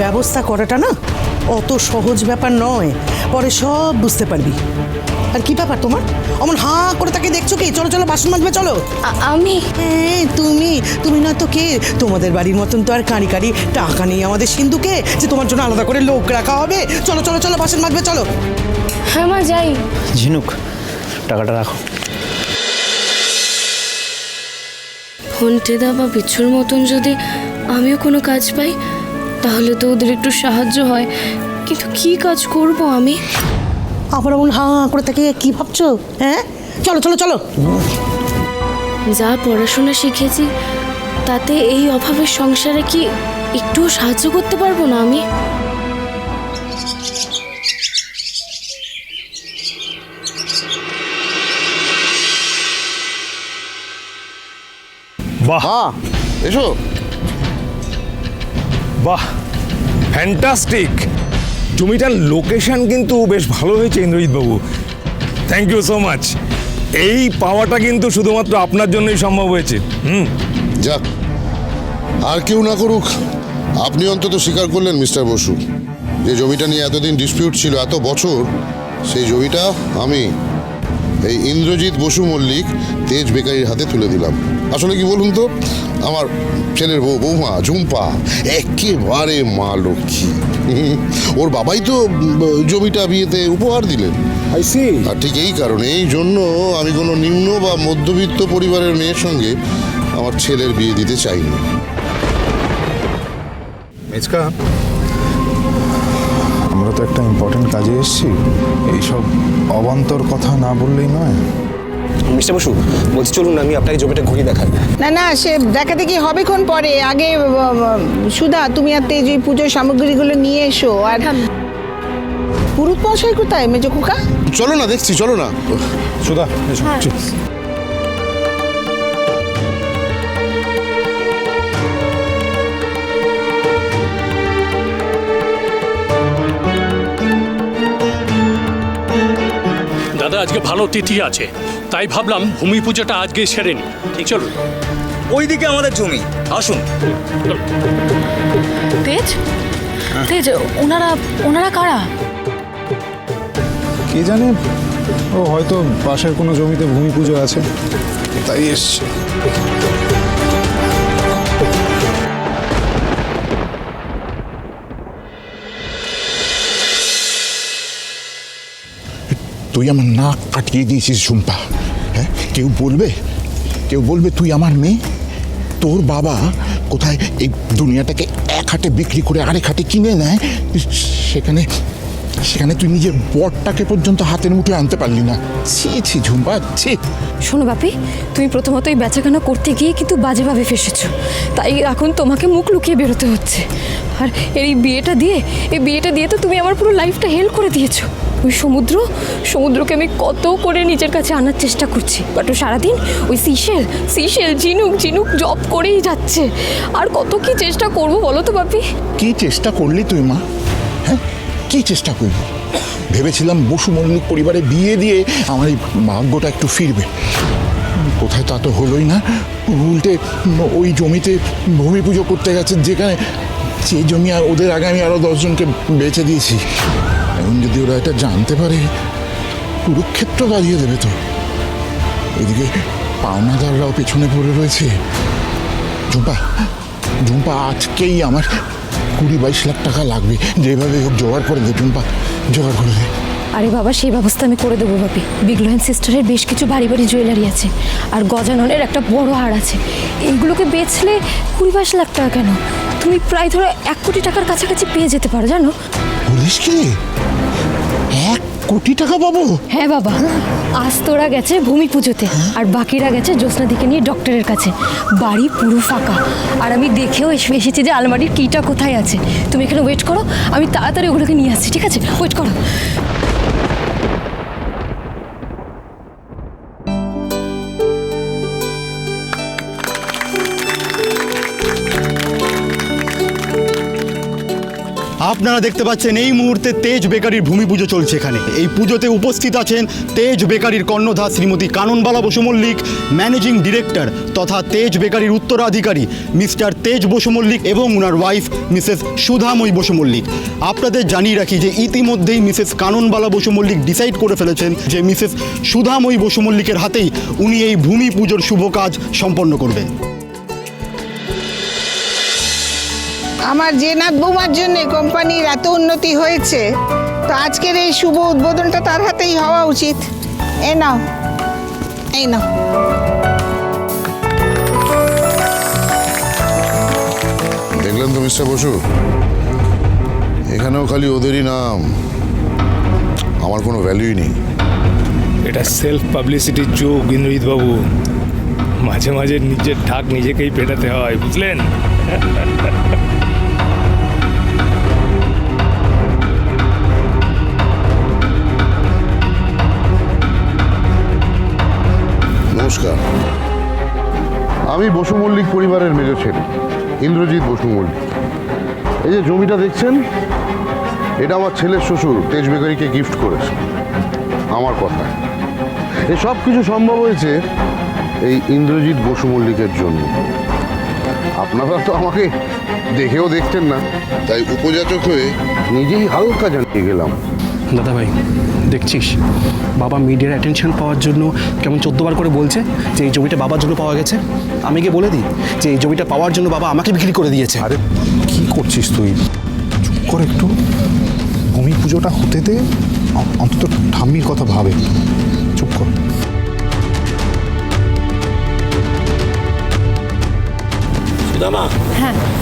ব্যবস্থা করাটা না অত সহজ ব্যাপার নয়, পরে সব বুঝতে পারবি। আর কি ব্যাপার তোমার, অমন হাঁ করে তাকে দেখছো কি? চলো চলো বাসন মাজবে চলো। আমি হ্যাঁ তুমি না তো কে? তোমাদের বাড়ির মতন তো আর কাঁড়ি কাঁড়ি টাকা নেই আমাদের সিন্ধুকে যে তোমার জন্য আলাদা করে লোক রাখা হবে। চলো চলো চলো বাসন মাজবে চলো। হ্যাঁ মা যাই। ঝিনুক, টাকাটা রাখো। ফোনটেদা বা বিচ্ছুর মতন যদি আমিও কোনো কাজ পাই তাহলে তো ওদের একটু সাহায্য হয়, কিন্তু কি কাজ করব আমি? আবার এমন হাঁ করে তাকে কি ভাবছো? হ্যাঁ চলো চলো চলো। যা পড়াশোনা শিখেছি তাতে এই অভাবের সংসারে কি একটুও সাহায্য করতে পারবো না আমি? বাহ, এসো। বাহ, ফ্যান্টাস্টিক। জমিটার লোকেশন কিন্তু বেশ ভালো হয়েছে ইন্দ্রজিৎ বাবু, থ্যাংক ইউ সো মাচ। এই পাওয়াটা কিন্তু শুধুমাত্র আপনার জন্যই সম্ভব হয়েছে। যাক, আর কেউ না করুক, আপনি অন্তত স্বীকার করলেন মিস্টার বসু, যে জমিটা নিয়ে এতদিন ডিসপিউট ছিল এত বছর, সেই জমিটা আমি এই ইন্দ্রজিৎ বসু মল্লিক তেজ বেকারির হাতে তুলে দিলাম। আসলে কি বলুন তো, আমার ছেলের বৌমা ঝুম্পা একেবারে মা লক্ষ্মী। ওর বাবাই তো জমিটা বিয়েতে উপহার দিলেন। আর ঠিক এই কারণে, এই জন্য আমি কোনো নিম্ন বা মধ্যবিত্ত পরিবারের মেয়ের সঙ্গে আমার ছেলের বিয়ে দিতে চাইনি। মেজকা, আমরা তো একটা ইম্পর্টেন্ট কাজে এসেছি, এইসব অবান্তর কথা না বললেই নয়। মিস্টার বসু বলছি, চলুন আমি আপনাকে জমিটা ঘুরিয়ে দেখাই। না না, সে দেখাতে কি হবে কোন পরে, আগে সুধা তুমি আর তেজ ওই পুজোর সামগ্রীগুলো নিয়ে এসো। আর পুরুত মশাই কোথায় মেজো খোকা? চলো না, দেখছি, চলো না। সুধা, এসো। দাদা আজকে ভালো তিথি আছে, তাই ভাবলাম ভূমি পুজোটা আজকে সেরে নি। ঠিক চলুন। ওইদিকে আমাদের জমি, আসুন। তেজ, তেজ, ওনারা কারা? কে জানে, ও হয়তো পাশের কোনো জমিতে ভূমি পুজো আছে, তাই এসছে। তুই আমার নাক কাটিয়ে দিয়েছিস ঝুম্পা। হ্যাঁ, কেউ বলবে তুই আমার মেয়ে? তোর বাবা কোথায় এই দুনিয়াটাকে এক হাটে বিক্রি করে আরেক হাটে কিনে নেয়, সেখানে তুই নিজের বরটাকে পর্যন্ত হাতের মুঠে আনতে পারলি না। ছি ঝুম্পা, ছি। শোনো বাপি, তুমি প্রথমত এই বেচাকেনা করতে গিয়ে কিন্তু বাজেভাবে ফেসেছো, তাই এখন তোমাকে মুখ লুকিয়ে বেরোতে হচ্ছে। আর এই বিয়েটা দিয়ে তো তুমি আমার পুরো লাইফটা হেল করে দিয়েছো। ওই সমুদ্রকে আমি কত করে নিজের কাছে আনার চেষ্টা করছি, বাট ও সারাদিন ওই সিশেল ঝিনুক জব করেই যাচ্ছে। আর কত কি চেষ্টা করবো বলো তো বাপি? কি চেষ্টা করলি তুই মা? হ্যাঁ, কি চেষ্টা করলি? ভেবেছিলাম বসু মল্লিক পরিবারে বিয়ে দিয়ে আমার এই ভাগ্যটা একটু ফিরবে। কোথায়, তা তো হলোই না। উল্টে ওই জমিতে ভূমি পুজো করতে গেছে, যেখানে সেই জমি আর ওদের আগে আমি আরও 10 জনকে বেচে দিয়েছি। এখন যদি ওরা এটা জানতে পারে, কুরুক্ষেত্র বাজিয়ে দেবে তো। এদিকে পাওনাদাররাও পেছনে পড়ে রয়েছে। ঝুম্পা আজকেই আমার 20-22 লাখ টাকা লাগবে, যেভাবে হোক জোগাড় করে দে ঝুম্পা, জোগাড় করে দে। আরে বাবা, সেই ব্যবস্থা আমি করে দেবো বাপি। বিগলোহেন সিস্টারের বেশ কিছু ভারী জুয়েলারি আছে, আর গজাননের একটা বড় হার আছে। এইগুলোকে বেচলে 20-22 লাখ টাকা কেন, তুমি প্রায় ধরো 1 কোটি টাকার কাছাকাছি পেয়ে যেতে পারো জানো। বলিস কি? 1 কোটি টাকা পাবো? হ্যাঁ বাবা, আজ তোরা গেছে ভূমি পুজোতে, আর বাকিরা গেছে জ্যোৎস্নাদিকে নিয়ে ডক্টরের কাছে। বাড়ি পুরো ফাঁকা, আর আমি দেখেও এসেছি যে আলমারির কিটা কোথায় আছে। তুমি এখানে ওয়েট করো, আমি তাড়াতাড়ি ওগুলোকে নিয়ে আসছি, ঠিক আছে? ওয়েট করো। আপনারা দেখতে পাচ্ছেন এই মুহূর্তে তেজ বেকারির ভূমি পুজো চলছে এখানে। এই পুজোতে উপস্থিত আছেন তেজ বেকারির কর্ণধার শ্রীমতী কাননবালা বসু মল্লিক, ম্যানেজিং ডিরেক্টর তথা তেজ বেকারির উত্তরাধিকারী মিস্টার তেজ বসু মল্লিক এবং ওনার ওয়াইফ মিসেস সুধাময়ী বসু মল্লিক। আপনাদের জানিয়ে রাখি যে ইতিমধ্যেই মিসেস কাননবালা বসু মল্লিক ডিসাইড করে ফেলেছেন যে মিসেস সুধাময়ী বসু মল্লিকের হাতেই উনি এই ভূমি পুজোর শুভ কাজ সম্পন্ন করবেন। আমার জেনাত বৌমার জন্য কোম্পানির এত উন্নতি হয়েছে, তো আজকের এই শুভ উদ্বোধনটা তার হাতেই হওয়া উচিত। এই নাও, এই নাও। দেখলেন তো মিস্টার বসু, এখানেও খালি ওদেরই নাম, আমার কোনো ভ্যালুই নেই। এটা সেলফ পাবলিসিটির যুগ ইন্দ্রজিৎ বাবু, মাঝে মাঝে নিজের ঢাক নিজেকেই পেটাতে হয়, বুঝলেন? নমস্কার, আমি বসু মল্লিক পরিবারের মেজ ছেলে ইন্দ্রজিৎ বসু মল্লিক। এই যে জমিটা দেখছেন, এটা আমার ছেলের শ্বশুর তেজ বেকারিকে গিফট করেছে আমার কথা। এই সব কিছু সম্ভব হয়েছে এই ইন্দ্রজিৎ বসু মল্লিকের জন্য। আপনারা তো আমাকে দেখেও দেখছেন না, তাই উপযাচক হয়ে নিজেই হালকা জানিয়ে গেলাম। দাদা ভাই, দেখছিস বাবা মিডিয়ার অ্যাটেনশন পাওয়ার জন্য কেমন 14 বার করে বলছে যে এই জমিটা বাবার জন্য পাওয়া গেছে। আমি গিয়ে বলে দিই যে এই জমিটা পাওয়ার জন্য বাবা আমাকে বিক্রি করে দিয়েছে। আরে কি করছিস তুই? চুপ কর একটু, ভূমি পুজোটা হতে দে, অন্তত ঠাম্মির কথা ভাবে। চুপ কর। সুদামা,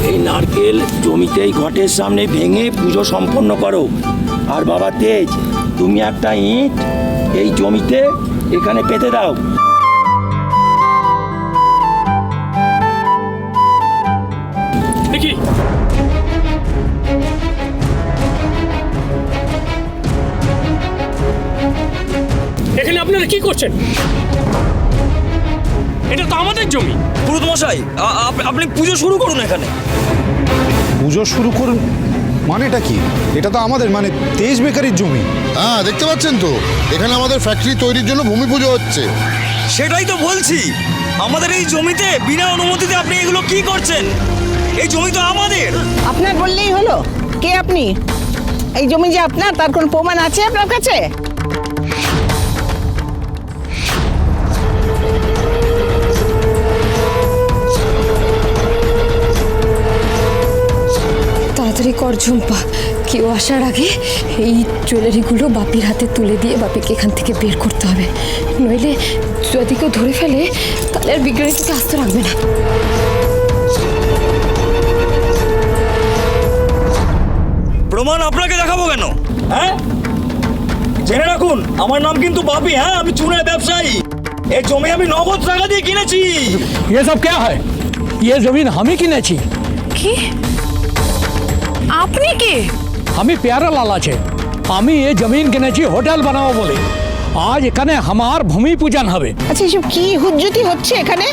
এই নারকেল জমিতে এই ঘটের সামনে ভেঙে পুজো সম্পন্ন করো। আর বাবা তেজ, তুমি একটা ইট এই জমিতে এখানে পেতে দাও। দেখি এখানে আপনারা কি করছেন? এটা তো আমাদের জমি। পুরোহিত মশাই, আপনি পুজো শুরু করুন এখানে। পুজো শুরু করুন মানেটা কি? এটা তো আমাদের, মানে তেজ বেকারির জমি। হ্যাঁ, দেখতে পাচ্ছেন তো, এখানে আমাদের ফ্যাক্টরি তৈরির জন্য ভূমি পুজো হচ্ছে। সেটাই তো বলছি, আমাদের এই জমিতে বিনা অনুমতিতে আপনি এগুলো কি করছেন? এই জমি তো আমাদের। আপনার বললেই হলো? কে আপনি? এই জমি যে আপনার, তার কোনো প্রমাণ আছে আপনার কাছে? তাড়াতাড়ি কর ঝুম্পা, কেউ আসার আগে এই জুয়েলারিগুলো বাপির হাতে তুলে দিয়ে বাপিকে এখান থেকে বের করতে হবে, নইলে যদি কেউ ধরে ফেলে তাহলে আর বিজ্ঞানী তোকে আসতে রাখবে না। প্রমাণ আপনাকে দেখাবো কেন? হ্যাঁ, জেনে রাখুন আমার নাম কিন্তু বাপি। হ্যাঁ, আমি চুনের ব্যবসায়ী। এই জমি আমি নগদ টাকা দিয়ে কিনেছি। ये सब क्या है? ये जमीन हम ही কিনেছি। কি? আপনি কে? আমি প্যারা লাল আছে, আমি এই জমিন কিনেছি হোটেল বানাবো বলে। আজ এখানে আমার ভূমি পূজন হবে। আচ্ছা, এসব কি হুজ্জুতি হচ্ছে এখানে?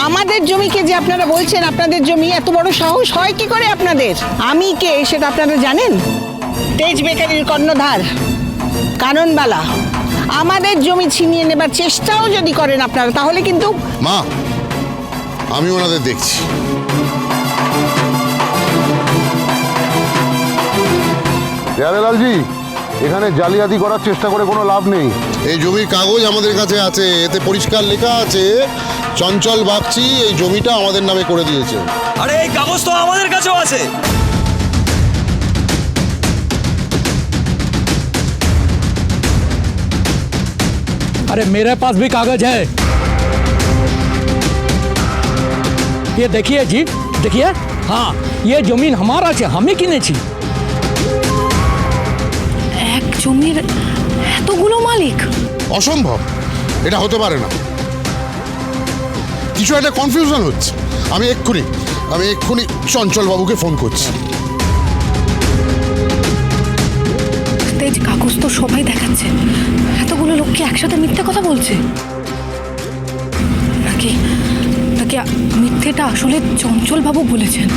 আমাদের জমিকে যে আপনারা বলছেন আপনাদের জমি, এত বড় সাহস হয় কি করে আপনাদের? আমি কে সেটা আপনারা জানেন? তেজ বেকারির কর্ণধার কাননবালা। আমাদের জমি ছিনিয়ে নেবার চেষ্টাও যদি করেন আপনারা, তাহলে কিন্তু। মা, আমি ওনাদের দেখছি। লালজি, এখানে জালিয়াতি করার চেষ্টা করে কোনো লাভ নেই। এই জমির কাগজ আমাদের কাছে আছে, এতে পরিষ্কার লেখা আছে চঞ্চল বাগচি এই জমিটা আমাদের নামে করে দিয়েছে। আরে এই কাগজ তো আমাদের কাছেও আছে। अरे मेरे पास भी कागज है, ये देखिए जी, देखिए। हाँ, ये जमीन हमारा है, हम ही কিনেছি। এক জমির এতগুলো মালিক? অসম্ভব, এটা হতে পারে না। কিছু একটা কনফিউশন হচ্ছে। আমি এক্ষুনি চঞ্চল বাবুকে ফোন করছি। তেজ, কাগজ তো সবাই দেখাচ্ছে, এতগুলো লোককে একসাথে মিথ্যে কথা বলছে নাকি? মিথ্যেটা আসলে চঞ্চল বাবু বলেছেন?